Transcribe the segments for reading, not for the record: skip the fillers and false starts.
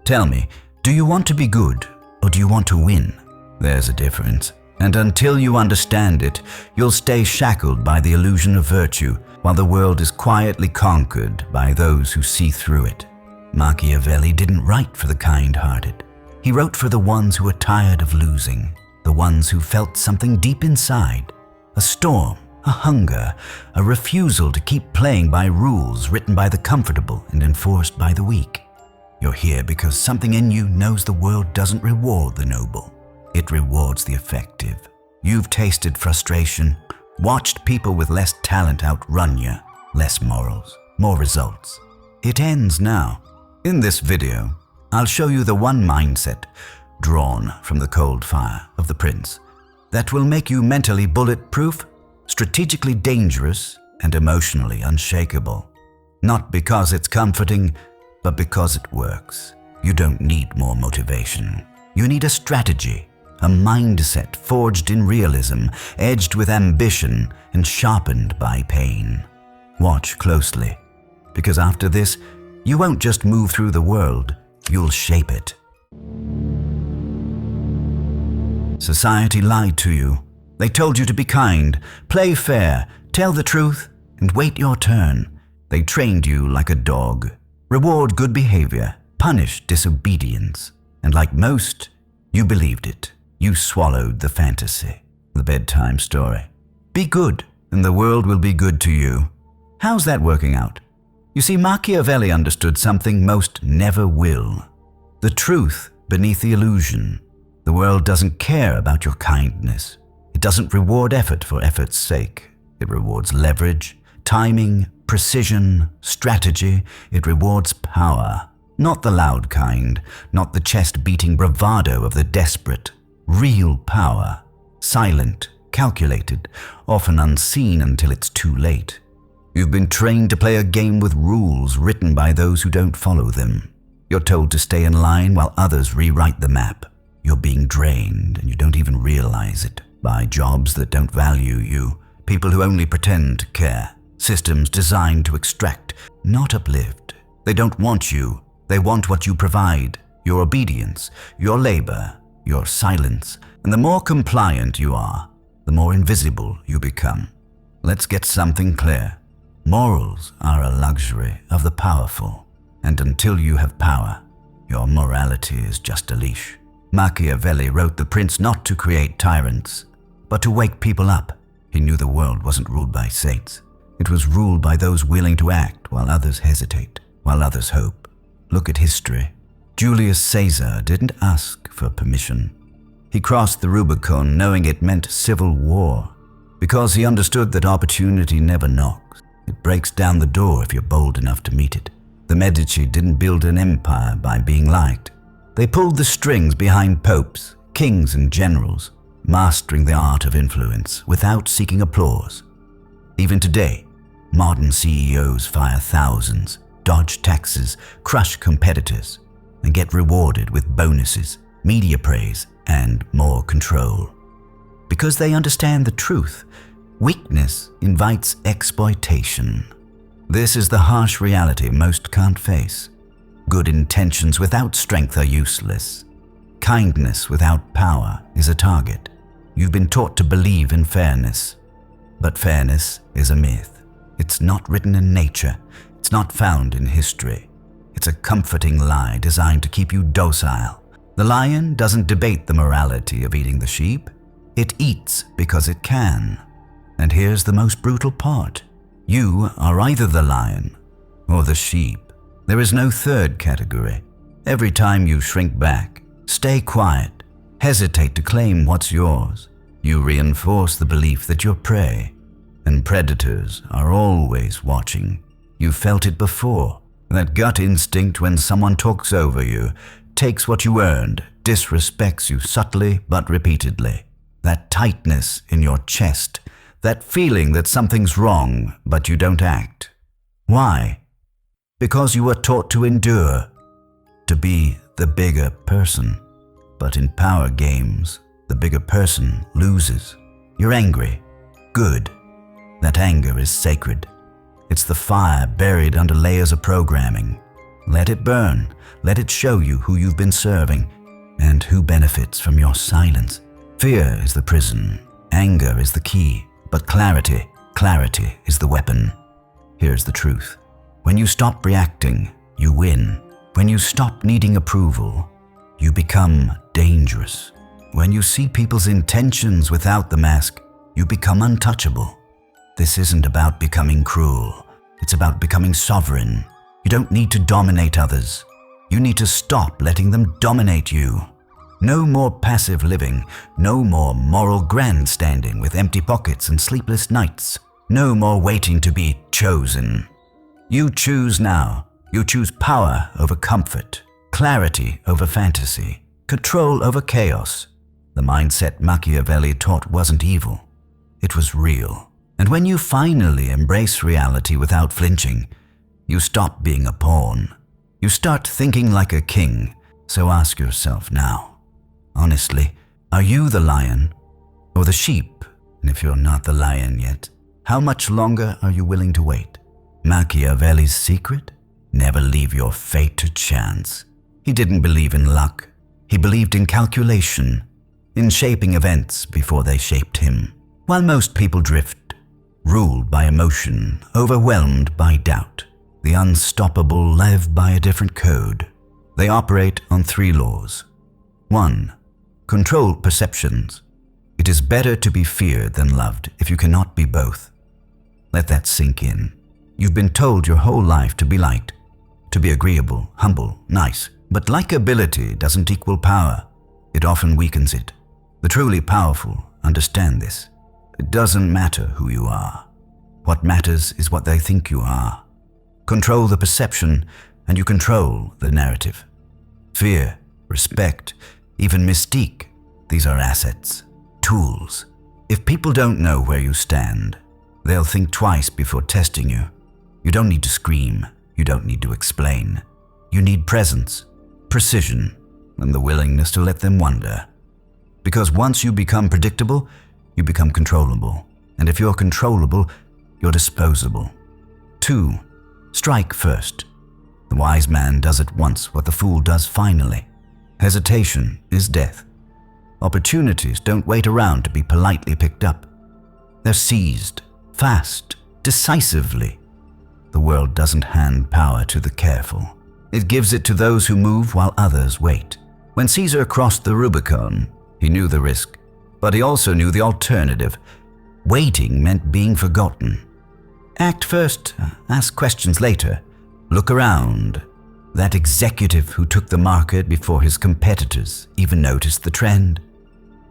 Tell me, do you want to be good or do you want to win? There's a difference. And until you understand it, you'll stay shackled by the illusion of virtue while the world is quietly conquered by those who see through it. Machiavelli didn't write for the kind-hearted. He wrote for the ones who were tired of losing, the ones who felt something deep inside, a storm, a hunger, a refusal to keep playing by rules written by the comfortable and enforced by the weak. You're here because something in you knows the world doesn't reward the noble. It rewards the effective. You've tasted frustration, watched people with less talent outrun you, less morals, more results. It ends now. In this video, I'll show you the one mindset, drawn from the cold fire of the prince, that will make you mentally bulletproof, strategically dangerous, and emotionally unshakable. Not because it's comforting, but because it works. You don't need more motivation. You need a strategy, a mindset forged in realism, edged with ambition, and sharpened by pain. Watch closely, because after this, you won't just move through the world, you'll shape it. Society lied to you. They told you to be kind, play fair, tell the truth, and wait your turn. They trained you like a dog. Reward good behavior, punish disobedience. And like most, you believed it. You swallowed the fantasy, the bedtime story. Be good, and the world will be good to you. How's that working out? You see, Machiavelli understood something most never will. The truth beneath the illusion. The world doesn't care about your kindness. It doesn't reward effort for effort's sake. It rewards leverage, timing, precision, strategy. It rewards power. Not the loud kind, not the chest-beating bravado of the desperate. Real power. Silent, calculated, often unseen until it's too late. You've been trained to play a game with rules written by those who don't follow them. You're told to stay in line while others rewrite the map. You're being drained, and you don't even realize it, by jobs that don't value you, people who only pretend to care, systems designed to extract, not uplift. They don't want you. They want what you provide, your obedience, your labor, your silence. And the more compliant you are, the more invisible you become. Let's get something clear. Morals are a luxury of the powerful, and until you have power, your morality is just a leash. Machiavelli wrote The Prince not to create tyrants, but to wake people up. He knew the world wasn't ruled by saints. It was ruled by those willing to act while others hesitate, while others hope. Look at history. Julius Caesar didn't ask for permission. He crossed the Rubicon knowing it meant civil war, because he understood that opportunity never knocks. It breaks down the door if you're bold enough to meet it. The Medici didn't build an empire by being liked. They pulled the strings behind popes, kings, and generals, mastering the art of influence without seeking applause. Even today, modern CEOs fire thousands, dodge taxes, crush competitors, and get rewarded with bonuses, media praise, and more control. Because they understand the truth. Weakness invites exploitation. This is the harsh reality most can't face. Good intentions without strength are useless. Kindness without power is a target. You've been taught to believe in fairness. But fairness is a myth. It's not written in nature. It's not found in history. It's a comforting lie designed to keep you docile. The lion doesn't debate the morality of eating the sheep. It eats because it can. And here's the most brutal part. You are either the lion or the sheep. There is no third category. Every time you shrink back, stay quiet, hesitate to claim what's yours, you reinforce the belief that you're prey. And predators are always watching. You felt it before. That gut instinct when someone talks over you, takes what you earned, disrespects you subtly but repeatedly. That tightness in your chest, that feeling that something's wrong but you don't act. Why? Because you were taught to endure, to be the bigger person. But in power games, the bigger person loses. You're angry. Good. That anger is sacred. It's the fire buried under layers of programming. Let it burn. Let it show you who you've been serving and who benefits from your silence. Fear is the prison. Anger is the key. But clarity is the weapon. Here's the truth. When you stop reacting, you win. When you stop needing approval, you become dangerous. When you see people's intentions without the mask, you become untouchable. This isn't about becoming cruel. It's about becoming sovereign. You don't need to dominate others. You need to stop letting them dominate you. No more passive living. No more moral grandstanding with empty pockets and sleepless nights. No more waiting to be chosen. You choose now. You choose power over comfort, clarity over fantasy, control over chaos. The mindset Machiavelli taught wasn't evil. It was real. And when you finally embrace reality without flinching, you stop being a pawn. You start thinking like a king. So ask yourself now, honestly, are you the lion or the sheep? And if you're not the lion yet, how much longer are you willing to wait? Machiavelli's secret? Never leave your fate to chance. He didn't believe in luck. He believed in calculation, in shaping events before they shaped him. While most people drift, ruled by emotion, overwhelmed by doubt, the unstoppable live by a different code. They operate on 3 laws. 1. Control perceptions. It is better to be feared than loved if you cannot be both. Let that sink in. You've been told your whole life to be liked, to be agreeable, humble, nice. But likability doesn't equal power. It often weakens it. The truly powerful understand this. It doesn't matter who you are. What matters is what they think you are. Control the perception, and you control the narrative. Fear, respect, even mystique, these are assets, tools. If people don't know where you stand, they'll think twice before testing you. You don't need to scream. You don't need to explain. You need presence, precision, and the willingness to let them wonder. Because once you become predictable, you become controllable. And if you're controllable, you're disposable. 2. Strike first. The wise man does at once what the fool does finally. Hesitation is death. Opportunities don't wait around to be politely picked up. They're seized, fast, decisively. The world doesn't hand power to the careful. It gives it to those who move while others wait. When Caesar crossed the Rubicon, he knew the risk, but he also knew the alternative. Waiting meant being forgotten. Act first, ask questions later. Look around. That executive who took the market before his competitors even noticed the trend.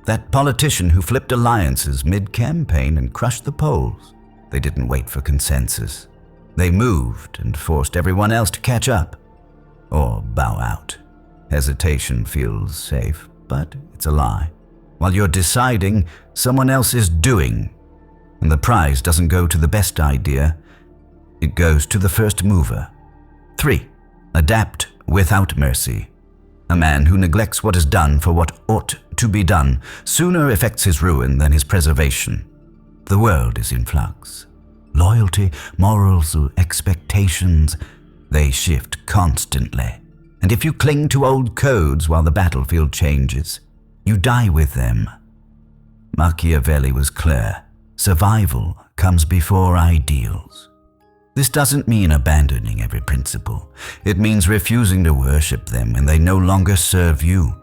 That politician who flipped alliances mid-campaign and crushed the polls. They didn't wait for consensus. They moved and forced everyone else to catch up or bow out. Hesitation feels safe, but it's a lie. While you're deciding, someone else is doing. And the prize doesn't go to the best idea, it goes to the first mover. 3. Adapt without mercy. A man who neglects what is done for what ought to be done sooner effects his ruin than his preservation. The world is in flux. Loyalty, morals, expectations, they shift constantly. And if you cling to old codes while the battlefield changes, you die with them. Machiavelli was clear. Survival comes before ideals. This doesn't mean abandoning every principle. It means refusing to worship them when they no longer serve you.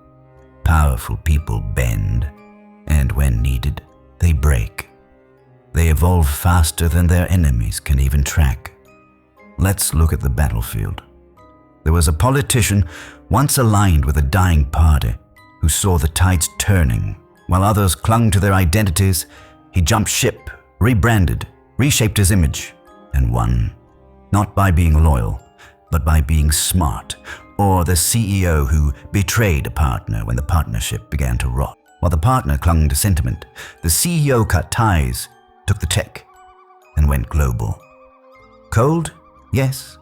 Powerful people bend, and when needed, they break. They evolve faster than their enemies can even track. Let's look at the battlefield. There was a politician once aligned with a dying party who saw the tides turning. While others clung to their identities, he jumped ship, rebranded, reshaped his image, and won. Not by being loyal, but by being smart, or the CEO who betrayed a partner when the partnership began to rot. While the partner clung to sentiment, the CEO cut ties, took the tech, and went global. Cold? Yes.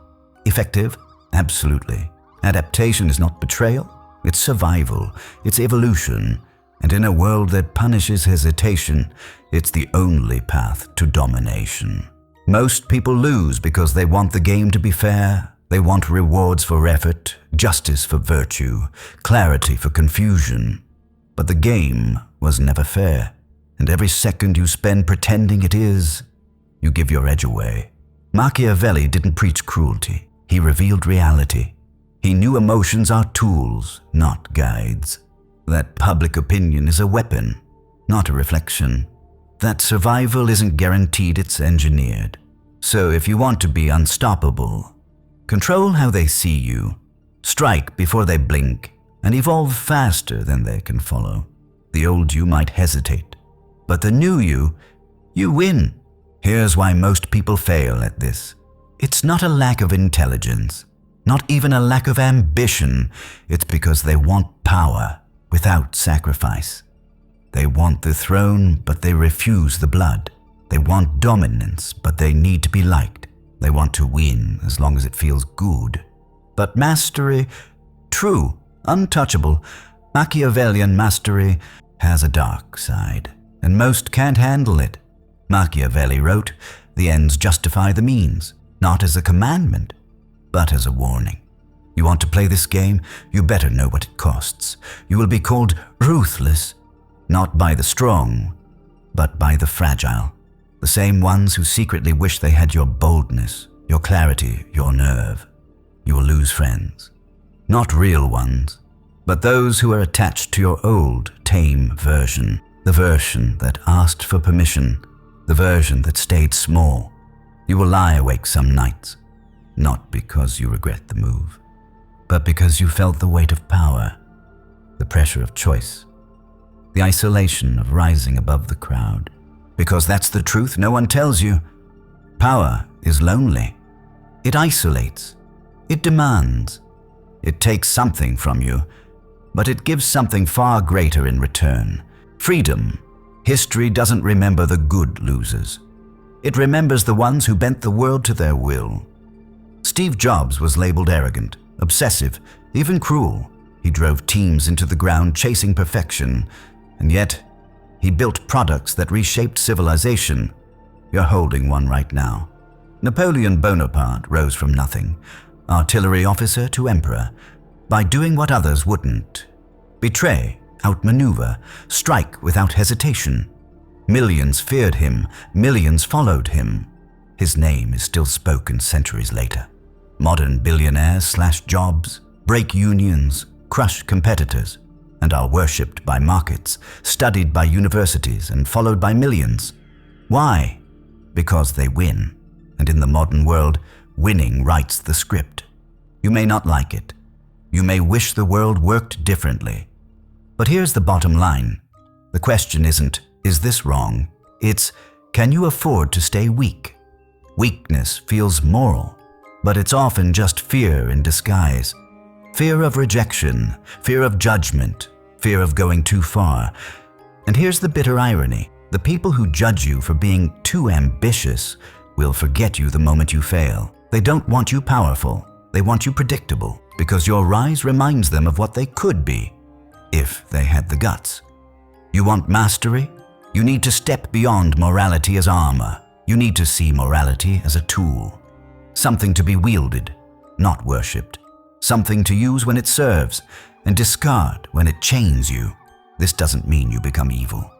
Effective? Absolutely. Adaptation is not betrayal, it's survival, it's evolution, and in a world that punishes hesitation, it's the only path to domination. Most people lose because they want the game to be fair, They want rewards for effort, justice for virtue, clarity for confusion. But the game was never fair, and every second you spend pretending it is, you give your edge away. Machiavelli didn't preach cruelty. He revealed reality. He knew emotions are tools, not guides. That public opinion is a weapon, not a reflection. That survival isn't guaranteed, it's engineered. So if you want to be unstoppable, control how they see you, strike before they blink, and evolve faster than they can follow. The old you might hesitate, but the new you win. Here's why most people fail at this. It's not a lack of intelligence, not even a lack of ambition. It's because they want power without sacrifice. They want the throne, but they refuse the blood. They want dominance, but they need to be liked. They want to win as long as it feels good. But mastery, true, untouchable, Machiavellian mastery, has a dark side, and most can't handle it. Machiavelli wrote, "The ends justify the means," not as a commandment, but as a warning. You want to play this game, you better know what it costs. You will be called ruthless, not by the strong, but by the fragile. The same ones who secretly wish they had your boldness, your clarity, your nerve. You will lose friends. Not real ones, but those who are attached to your old, tame version. The version that asked for permission. The version that stayed small. You will lie awake some nights, not because you regret the move, but because you felt the weight of power, the pressure of choice, the isolation of rising above the crowd. Because that's the truth no one tells you. Power is lonely. It isolates. It demands. It takes something from you, but it gives something far greater in return. Freedom. History doesn't remember the good losers. It remembers the ones who bent the world to their will. Steve Jobs was labeled arrogant, obsessive, even cruel. He drove teams into the ground chasing perfection, and yet he built products that reshaped civilization. You're holding one right now. Napoleon Bonaparte rose from nothing, artillery officer to emperor, by doing what others wouldn't. Betray, outmaneuver, strike without hesitation. Millions feared him, millions followed him. His name is still spoken centuries later. Modern billionaires slash jobs, break unions, crush competitors, and are worshipped by markets, studied by universities, and followed by millions. Why? Because they win. And in the modern world, winning writes the script. You may not like it. You may wish the world worked differently. But here's the bottom line. The question isn't, is this wrong? It's, can you afford to stay weak? Weakness feels moral, but it's often just fear in disguise. Fear of rejection, fear of judgment, fear of going too far. And here's the bitter irony. The people who judge you for being too ambitious will forget you the moment you fail. They don't want you powerful. They want you predictable, because your rise reminds them of what they could be, if they had the guts. You want mastery? You need to step beyond morality as armor. You need to see morality as a tool. Something to be wielded, not worshipped. Something to use when it serves, and discard when it chains you. This doesn't mean you become evil.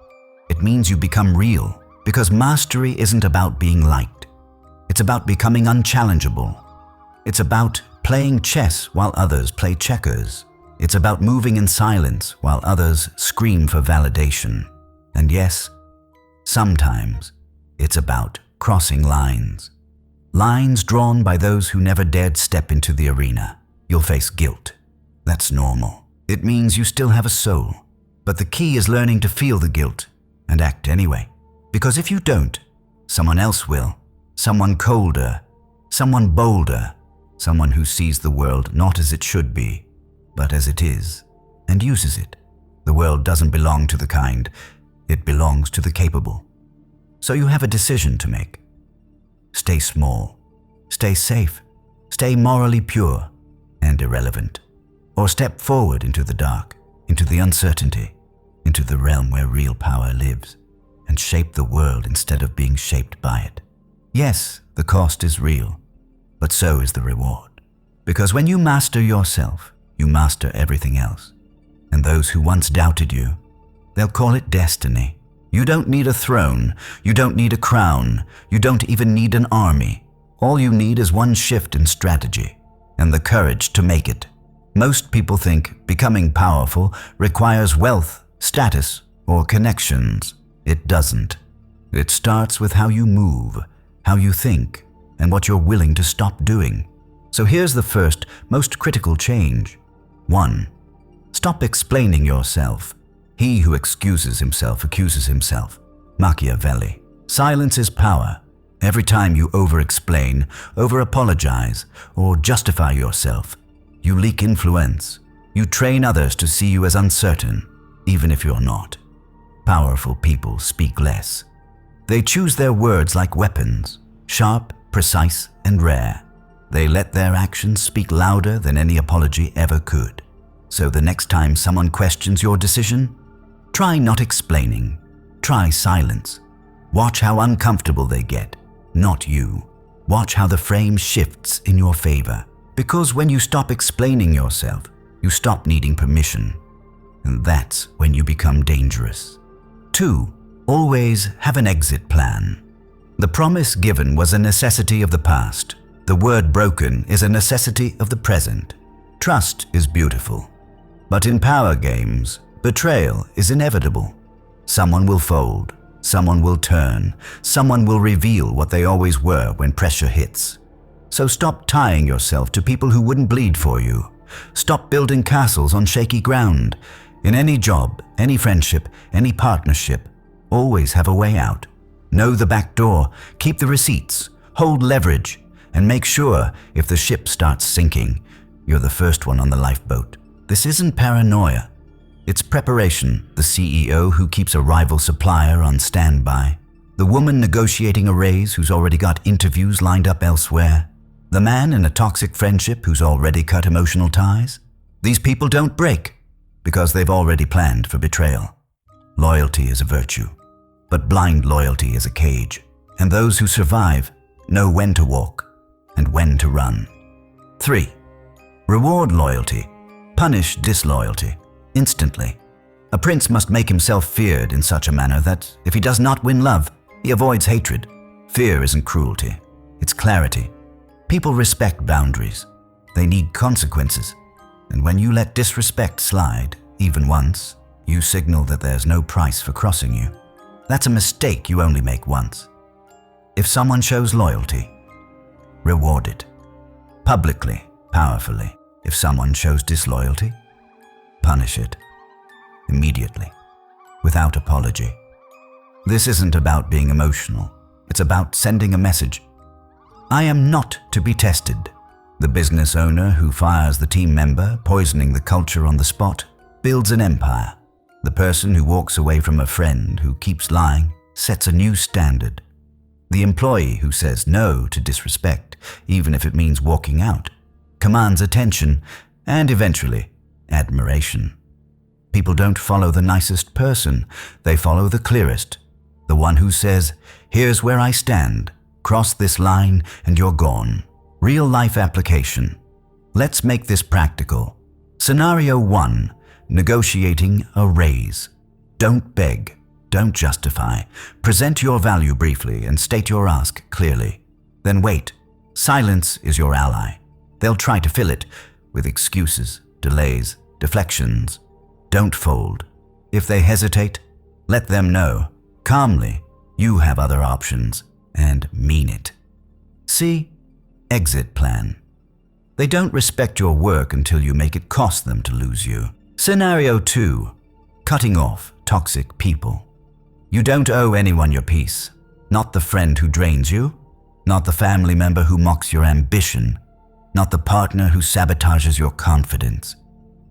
It means you become real, because mastery isn't about being liked. It's about becoming unchallengeable. It's about playing chess while others play checkers. It's about moving in silence while others scream for validation. And yes, sometimes it's about crossing lines. Lines drawn by those who never dared step into the arena. You'll face guilt. That's normal. It means you still have a soul. But the key is learning to feel the guilt and act anyway. Because if you don't, someone else will. Someone colder, someone bolder, someone who sees the world not as it should be, but as it is, and uses it. The world doesn't belong to the kind. It belongs to the capable. So you have a decision to make. Stay small, stay safe, stay morally pure and irrelevant, or step forward into the dark, into the uncertainty, into the realm where real power lives, and shape the world instead of being shaped by it. Yes, the cost is real, but so is the reward. Because when you master yourself, you master everything else. And those who once doubted you, they'll call it destiny. You don't need a throne. You don't need a crown. You don't even need an army. All you need is one shift in strategy and the courage to make it. Most people think becoming powerful requires wealth, status, or connections. It doesn't. It starts with how you move, how you think, and what you're willing to stop doing. So here's the first, most critical change. 1. Stop explaining yourself. He who excuses himself accuses himself. Machiavelli. Silence is power. Every time you over-explain, over-apologize, or justify yourself, you leak influence. You train others to see you as uncertain, even if you're not. Powerful people speak less. They choose their words like weapons, sharp, precise, and rare. They let their actions speak louder than any apology ever could. So the next time someone questions your decision, try not explaining. Try silence. Watch how uncomfortable they get, not you. Watch how the frame shifts in your favor. Because when you stop explaining yourself, you stop needing permission. And that's when you become dangerous. 2. Always have an exit plan. The promise given was a necessity of the past. The word broken is a necessity of the present. Trust is beautiful. But in power games, betrayal is inevitable. Someone will fold. Someone will turn. Someone will reveal what they always were when pressure hits. So stop tying yourself to people who wouldn't bleed for you. Stop building castles on shaky ground. In any job, any friendship, any partnership, always have a way out. Know the back door, keep the receipts, hold leverage, and make sure if the ship starts sinking, you're the first one on the lifeboat. This isn't paranoia. It's preparation. The CEO who keeps a rival supplier on standby. The woman negotiating a raise who's already got interviews lined up elsewhere. The man in a toxic friendship who's already cut emotional ties. These people don't break because they've already planned for betrayal. Loyalty is a virtue, but blind loyalty is a cage. And those who survive know when to walk and when to run. 3. Reward loyalty. Punish disloyalty. Instantly. A prince must make himself feared in such a manner that if he does not win love, he avoids hatred. Fear isn't cruelty. It's clarity. People respect boundaries. They need consequences. And when you let disrespect slide, even once, you signal that there's no price for crossing you. That's a mistake you only make once. If someone shows loyalty, reward it. Publicly, powerfully. If someone shows disloyalty, punish it. Immediately. Without apology. This isn't about being emotional. It's about sending a message. I am not to be tested. The business owner who fires the team member, poisoning the culture on the spot, builds an empire. The person who walks away from a friend who keeps lying sets a new standard. The employee who says no to disrespect, even if it means walking out, commands attention and eventually admiration. People don't follow the nicest person, they follow the clearest. The one who says, here's where I stand, cross this line and you're gone. Real life application. Let's make this practical. Scenario 1. Negotiating a raise. Don't beg. Don't justify. Present your value briefly and state your ask clearly. Then wait. Silence is your ally. They'll try to fill it with excuses, delays, deflections. Don't fold. If they hesitate, let them know. Calmly, you have other options, and mean it. See? Exit plan. They don't respect your work until you make it cost them to lose you. Scenario 2. Cutting off toxic people. You don't owe anyone your peace. Not the friend who drains you. Not the family member who mocks your ambition. Not the partner who sabotages your confidence.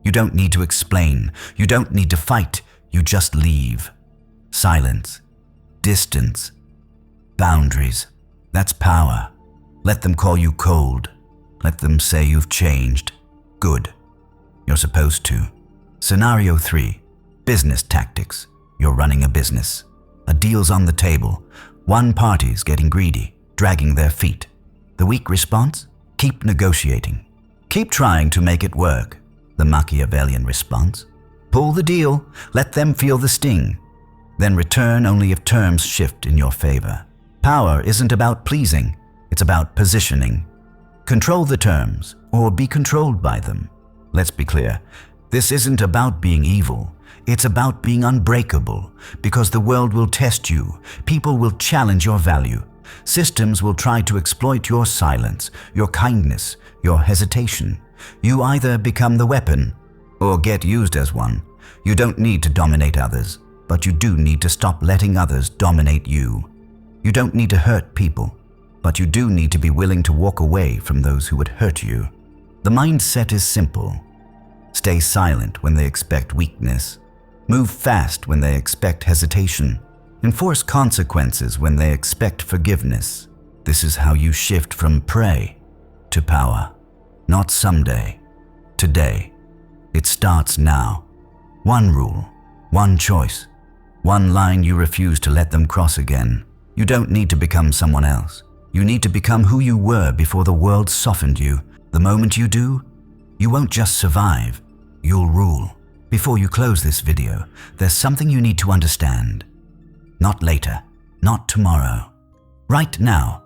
You don't need to explain. You don't need to fight. You just leave. Silence. Distance. Boundaries. That's power. Let them call you cold. Let them say you've changed. Good. You're supposed to. Scenario 3. Business tactics. You're running a business. A deal's on the table. One party's getting greedy, dragging their feet. The weak response? Keep negotiating. Keep trying to make it work, the Machiavellian response. Pull the deal, let them feel the sting. Then return only if terms shift in your favor. Power isn't about pleasing, it's about positioning. Control the terms, or be controlled by them. Let's be clear, this isn't about being evil. It's about being unbreakable, because the world will test you, people will challenge your value, systems will try to exploit your silence, your kindness, your hesitation. You either become the weapon, or get used as one. You don't need to dominate others, but you do need to stop letting others dominate you. You don't need to hurt people, but you do need to be willing to walk away from those who would hurt you. The mindset is simple. Stay silent when they expect weakness. Move fast when they expect hesitation. Enforce consequences when they expect forgiveness. This is how you shift from prey to power. Not someday, today. It starts now. One rule, one choice, one line you refuse to let them cross again. You don't need to become someone else. You need to become who you were before the world softened you. The moment you do, you won't just survive, you'll rule. Before you close this video, there's something you need to understand. Not later, not tomorrow. Right now,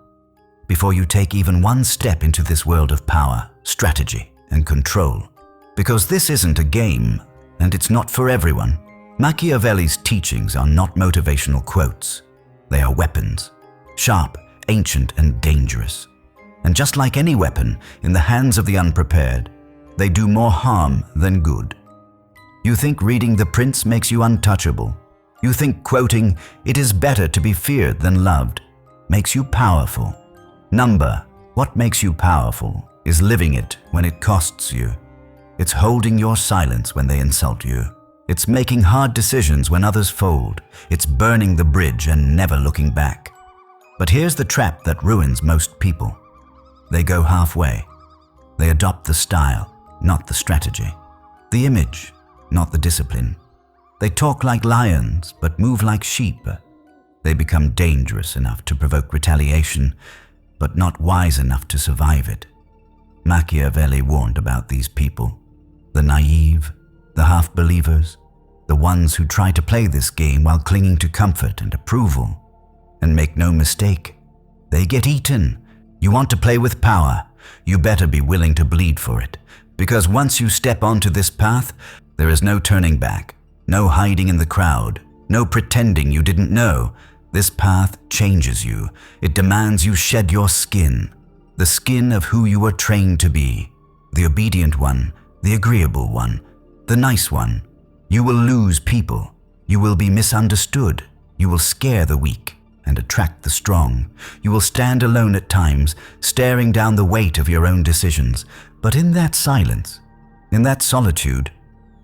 before you take even one step into this world of power, strategy, and control. Because this isn't a game, and it's not for everyone. Machiavelli's teachings are not motivational quotes. They are weapons, sharp, ancient, and dangerous. And just like any weapon in the hands of the unprepared, they do more harm than good. You think reading The Prince makes you untouchable. You think quoting, "It is better to be feared than loved," makes you powerful. What makes you powerful is living it when it costs you. It's holding your silence when they insult you. It's making hard decisions when others fold. It's burning the bridge and never looking back. But here's the trap that ruins most people. They go halfway. They adopt the style, not the strategy. The image, not the discipline. They talk like lions, but move like sheep. They become dangerous enough to provoke retaliation, but not wise enough to survive it. Machiavelli warned about these people. The naive, the half-believers, the ones who try to play this game while clinging to comfort and approval. And make no mistake, they get eaten. You want to play with power, you better be willing to bleed for it. Because once you step onto this path, there is no turning back, no hiding in the crowd, no pretending you didn't know. This path changes you. It demands you shed your skin, the skin of who you were trained to be. The obedient one, the agreeable one, the nice one. You will lose people. You will be misunderstood. You will scare the weak and attract the strong. You will stand alone at times, staring down the weight of your own decisions. But in that silence, in that solitude,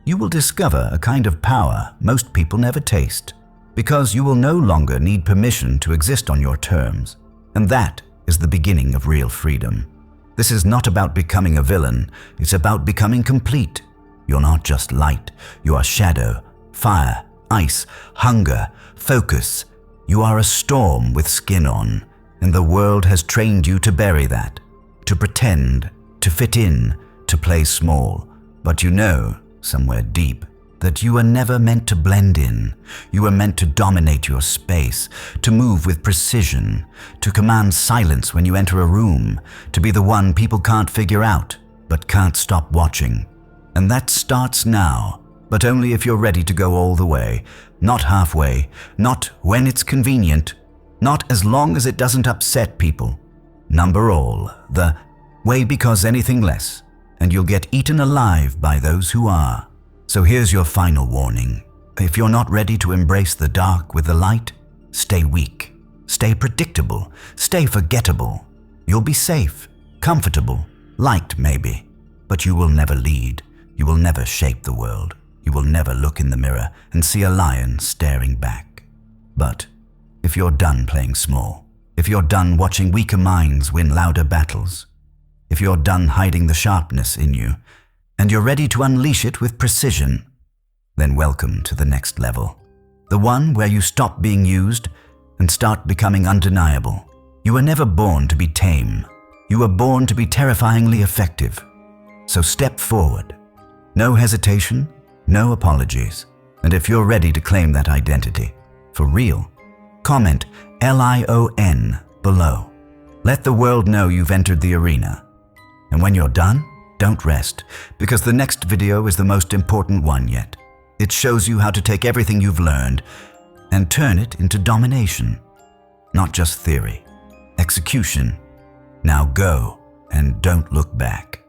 you will discover a kind of power most people never taste, because you will no longer need permission to exist on your terms. And that is the beginning of real freedom. This is not about becoming a villain, it's about becoming complete. You're not just light, you are shadow, fire, ice, hunger, focus. You are a storm with skin on, and the world has trained you to bury that, to pretend, to fit in, to play small. But you know, somewhere deep, that you were never meant to blend in. You were meant to dominate your space, to move with precision, to command silence when you enter a room, to be the one people can't figure out, but can't stop watching. And that starts now, but only if you're ready to go all the way, not halfway, not when it's convenient, not as long as it doesn't upset people. Number all, the way because anything less, and you'll get eaten alive by those who are. So here's your final warning. If you're not ready to embrace the dark with the light, stay weak, stay predictable, stay forgettable. You'll be safe, comfortable, liked maybe, but you will never lead. You will never shape the world. You will never look in the mirror and see a lion staring back. But if you're done playing small, if you're done watching weaker minds win louder battles, if you're done hiding the sharpness in you, and you're ready to unleash it with precision, then welcome to the next level. The one where you stop being used and start becoming undeniable. You were never born to be tame. You were born to be terrifyingly effective. So step forward. No hesitation, no apologies. And if you're ready to claim that identity, for real, comment LION below. Let the world know you've entered the arena. And when you're done, don't rest, because the next video is the most important one yet. It shows you how to take everything you've learned and turn it into domination. Not just theory, execution. Now go and don't look back.